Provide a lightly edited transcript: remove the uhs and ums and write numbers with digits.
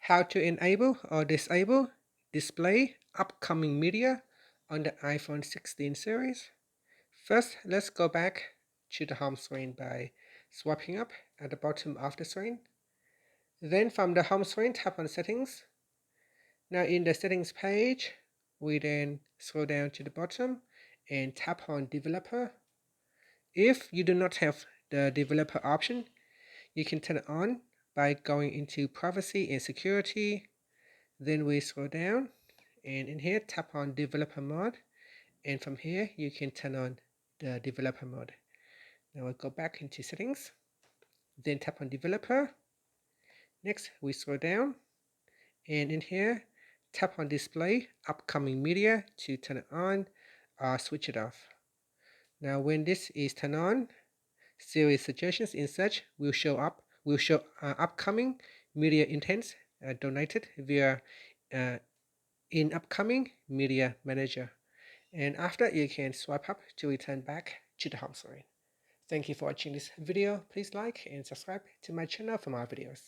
How to enable or disable display upcoming media on the iPhone 16 series. First, let's go back to the home screen by swiping up at the bottom of the screen. Then from the home screen, tap on Settings. Now in the Settings page, we then scroll down to the bottom and tap on Developer. If you do not have the Developer option, you can turn it on by going into Privacy and Security. Then we scroll down and in here tap on Developer Mode, and from here you can turn on the Developer Mode. Now we'll go back into Settings, then tap on Developer. Next we scroll down and in here tap on Display Upcoming Media to turn it on or switch it off. Now when this is turned on, series suggestions in search will show upcoming media intents donated via in upcoming media manager, and after you can swipe up to return back to the home screen. Thank you for watching this video. Please like and subscribe to my channel for more videos.